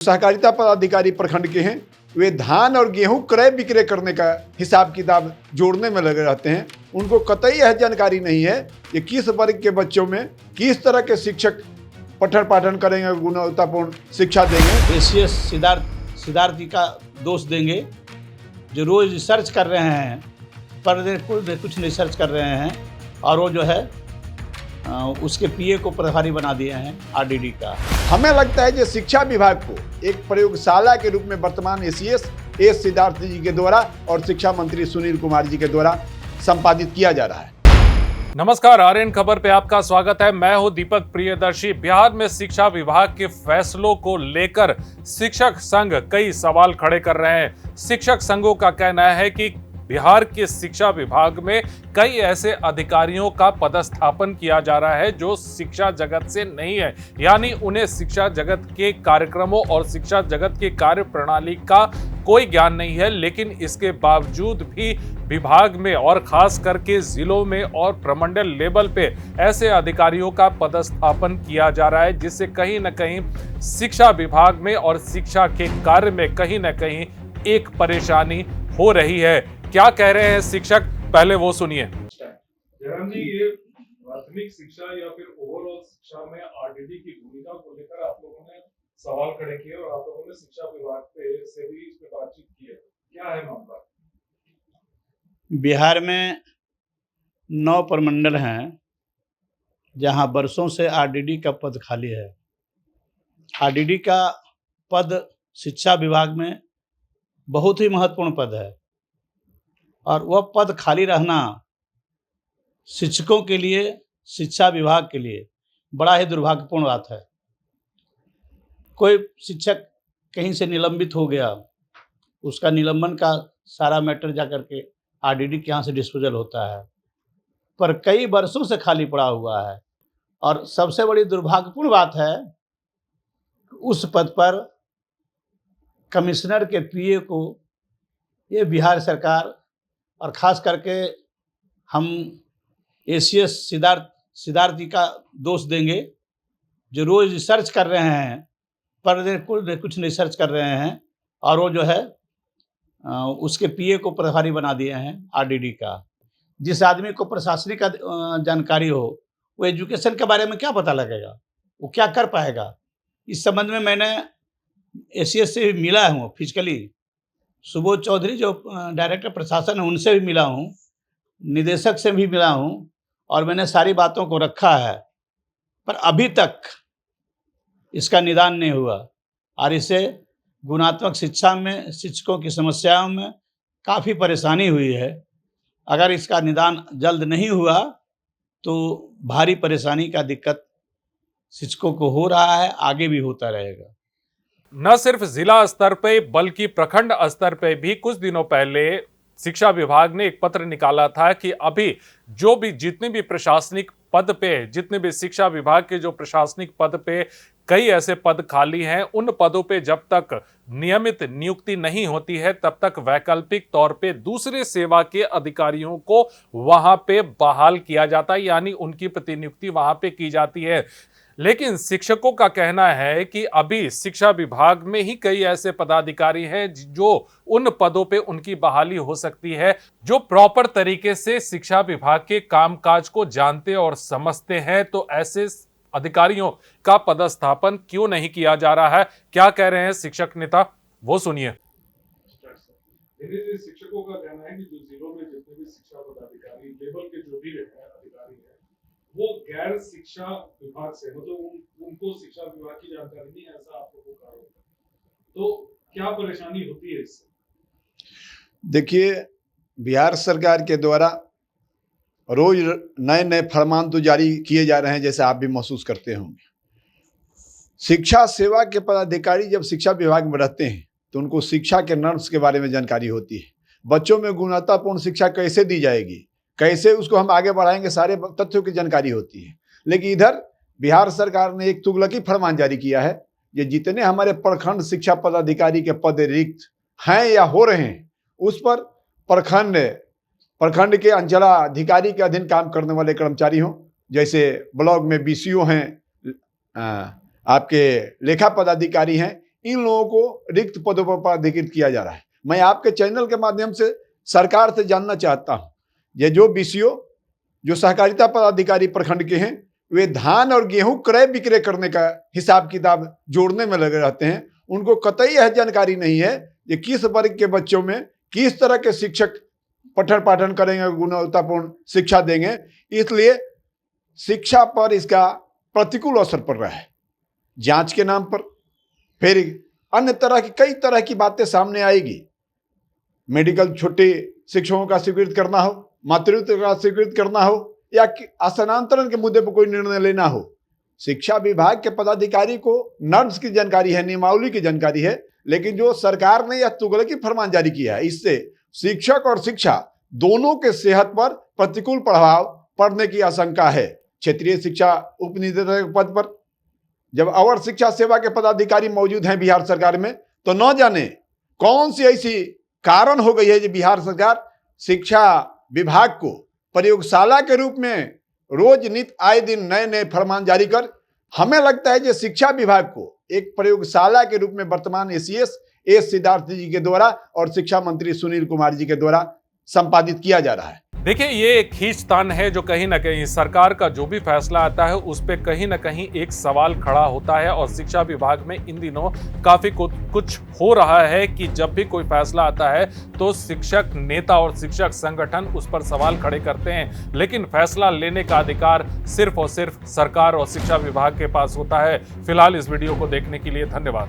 सहकारिता पदाधिकारी प्रखंड के हैं, वे धान और गेहूं क्रय विक्रय करने का हिसाब किताब जोड़ने में लगे रहते हैं। उनको कतई यह जानकारी नहीं है कि किस वर्ग के बच्चों में किस तरह के शिक्षक पठन पाठन करेंगे, गुणवत्तापूर्ण शिक्षा देंगे। एसीएस सिद्धार्थ जी का दोष देंगे जो रोज रिसर्च कर रहे हैं, पर कुछ नहीं रिसर्च कर रहे हैं, और वो जो है उसके पीए को प्रभारी बना दिए हैं आरडीडी का। हमें लगता है कि शिक्षा विभाग को एक प्रयोगशाला के रूप में वर्तमान एसीएस सिद्धार्थ जी के द्वारा और शिक्षा मंत्री सुनील कुमार जी के द्वारा संपादित किया जा रहा है। नमस्कार, आर्यन खबर पे आपका स्वागत है। मैं हूं दीपक प्रियदर्शी। बिहार में शिक्षा विभाग के फैसलों को लेकर शिक्षक संघ कई सवाल खड़े कर रहे हैं। शिक्षक संघों का कहना है कि बिहार के शिक्षा विभाग में कई ऐसे अधिकारियों का पदस्थापन किया जा रहा है जो शिक्षा जगत से नहीं है, यानी उन्हें शिक्षा जगत के कार्यक्रमों और शिक्षा जगत की कार्य प्रणाली का कोई ज्ञान नहीं है। लेकिन इसके बावजूद भी विभाग में और खास करके जिलों में और प्रमंडल लेवल पे ऐसे अधिकारियों का पदस्थापन किया जा रहा है, जिससे कहीं न कहीं शिक्षा विभाग में और शिक्षा के कार्य में कहीं न कहीं एक परेशानी हो रही है। क्या कह रहे हैं शिक्षक, पहले वो सुनिए। जयराम जी, ये प्राथमिक शिक्षा या फिर ओवरऑल शिक्षा में आरडीडी की भूमिका को लेकर आप लोगों ने सवाल खड़े किए और आप लोगों ने शिक्षा विभाग से भी इस पे बातचीत की है, क्या है मामला? बिहार में 9 प्रमंडल हैं जहां वर्षों से आरडीडी का पद खाली है। आरडीडी का पद शिक्षा विभाग में बहुत ही महत्वपूर्ण पद है, और वह पद खाली रहना शिक्षकों के लिए, शिक्षा विभाग के लिए बड़ा ही दुर्भाग्यपूर्ण बात है। कोई शिक्षक कहीं से निलंबित हो गया, उसका निलंबन का सारा मैटर जा करके आरडीडी के यहाँ से डिस्पोजल होता है, पर कई वर्षों से खाली पड़ा हुआ है। और सबसे बड़ी दुर्भाग्यपूर्ण बात है, उस पद पर कमिश्नर के पीए को ये बिहार सरकार और ख़ास करके हम एसीएस सिद्धार्थ जी का दोष देंगे जो रोज़ रिसर्च कर रहे हैं, पर कुछ नहीं रिसर्च कर रहे हैं, और वो जो है उसके पीए को प्रभारी बना दिए हैं आरडीडी का। जिस आदमी को प्रशासनिक जानकारी हो, वो एजुकेशन के बारे में क्या पता लगेगा, वो क्या कर पाएगा। इस संबंध में मैंने एसीएस से भी मिला हूँ फिजिकली। सुबोध चौधरी जो डायरेक्टर प्रशासन है, उनसे भी मिला हूँ, निदेशक से भी मिला हूँ, और मैंने सारी बातों को रखा है, पर अभी तक इसका निदान नहीं हुआ। और इससे गुणात्मक शिक्षा में शिक्षकों की समस्याओं में काफ़ी परेशानी हुई है। अगर इसका निदान जल्द नहीं हुआ तो भारी परेशानी का दिक्कत शिक्षकों को हो रहा है, आगे भी होता रहेगा। न सिर्फ जिला स्तर पे बल्कि प्रखंड स्तर पे भी कुछ दिनों पहले शिक्षा विभाग ने एक पत्र निकाला था कि अभी जो भी जितने भी प्रशासनिक पद पे, जितने भी शिक्षा विभाग के जो प्रशासनिक पद पे कई ऐसे पद खाली हैं, उन पदों पे जब तक नियमित नियुक्ति नहीं होती है तब तक वैकल्पिक तौर पे दूसरे सेवा के अधिकारियों को वहां पे बहाल किया जाता है, यानी उनकी प्रतिनियुक्ति वहां पे की जाती है। लेकिन शिक्षकों का कहना है कि अभी शिक्षा विभाग में ही कई ऐसे पदाधिकारी हैं जो उन पदों पे उनकी बहाली हो सकती है, जो प्रॉपर तरीके से शिक्षा विभाग के कामकाज को जानते और समझते हैं। तो ऐसे अधिकारियों का पदस्थापन क्यों नहीं किया जा रहा है, क्या कह रहे हैं शिक्षक नेता, वो सुनिए। शिक्षकों का कहना है कि जो जिलों में जितने भी शिक्षा पदाधिकारी लेवल के जो भी अधिकारी हैं, वो गैर शिक्षा विभाग से, मतलब उनको शिक्षा विभाग की जानकारी नहीं है, ऐसा आप लोगों का आरोप है। तो क्या परेशानी होती है इससे? देखिए, बिहार सरकार के द्वारा रोज नए नए फरमान तो जारी किए जा रहे हैं, जैसे आप भी महसूस करते होंगे। शिक्षा सेवा के पदाधिकारी जब शिक्षा विभाग में रहते हैं तो उनको शिक्षा के नॉर्म्स के बारे में जानकारी होती है, बच्चों में गुणवत्तापूर्ण शिक्षा कैसे दी जाएगी, कैसे उसको हम आगे बढ़ाएंगे, सारे तथ्यों की जानकारी होती है। लेकिन इधर बिहार सरकार ने एक तुगलकी फरमान जारी किया है, ये जितने हमारे प्रखंड शिक्षा पदाधिकारी के पद रिक्त हैं या हो रहे हैं, उस पर प्रखंड के अंचलाधिकारी के अधीन काम करने वाले कर्मचारी हों, जैसे ब्लॉक में बीसीओ हैं, आपके लेखा पदाधिकारी हैं, इन लोगों को रिक्त पदों पर पदाधिकृत किया जा रहा है। मैं आपके चैनल के माध्यम से सरकार से जानना चाहता हूं, ये जो बीसीओ जो सहकारिता पदाधिकारी प्रखंड के हैं, वे धान और गेहूं क्रय विक्रय करने का हिसाब किताब जोड़ने में लगे रहते हैं। उनको कतई यह जानकारी नहीं है कि किस वर्ग के बच्चों में किस तरह के शिक्षक पठन पाठन करेंगे, गुणवत्तापूर्ण शिक्षा देंगे। इसलिए शिक्षा पर इसका प्रतिकूल असर पड़ रहा है। जांच के नाम पर फिर अन्य तरह की कई तरह की बातें सामने आएगी। मेडिकल छुट्टी शिक्षकों का स्वीकृत करना हो, मातृत्व का स्वीकृत करना हो, या स्थानांतरण के मुद्दे पर कोई निर्णय लेना हो, शिक्षा विभाग के पदाधिकारी को नॉर्म्स की जानकारी है, नियमावली की जानकारी है, लेकिन जो सरकार ने यह तुगलकी फरमान जारी किया है, इससे शिक्षक और शिक्षा दोनों के सेहत पर प्रतिकूल प्रभाव पड़ने की आशंका है। क्षेत्रीय शिक्षा उप निदेशक पद पर जब अवर शिक्षा सेवा के पदाधिकारी मौजूद हैं बिहार सरकार में, तो न जाने कौन सी ऐसी कारण हो गई है कि बिहार सरकार शिक्षा विभाग को प्रयोगशाला के रूप में रोज नित आए दिन नए नए फरमान जारी कर, हमें लगता है कि शिक्षा विभाग को एक प्रयोगशाला के रूप में वर्तमान एसीएस एस सिद्धार्थ जी के द्वारा और शिक्षा मंत्री सुनील कुमार जी के द्वारा संपादित किया जा रहा है। देखिए, ये एक खींचतान है जो कहीं ना कहीं सरकार का जो भी फैसला आता है उस पर कहीं ना कहीं एक सवाल खड़ा होता है। और शिक्षा विभाग में इन दिनों काफी कुछ हो रहा है कि जब भी कोई फैसला आता है तो शिक्षक नेता और शिक्षक संगठन उस पर सवाल खड़े करते हैं, लेकिन फैसला लेने का अधिकार सिर्फ और सिर्फ सरकार और शिक्षा विभाग के पास होता है। फिलहाल इस वीडियो को देखने के लिए धन्यवाद।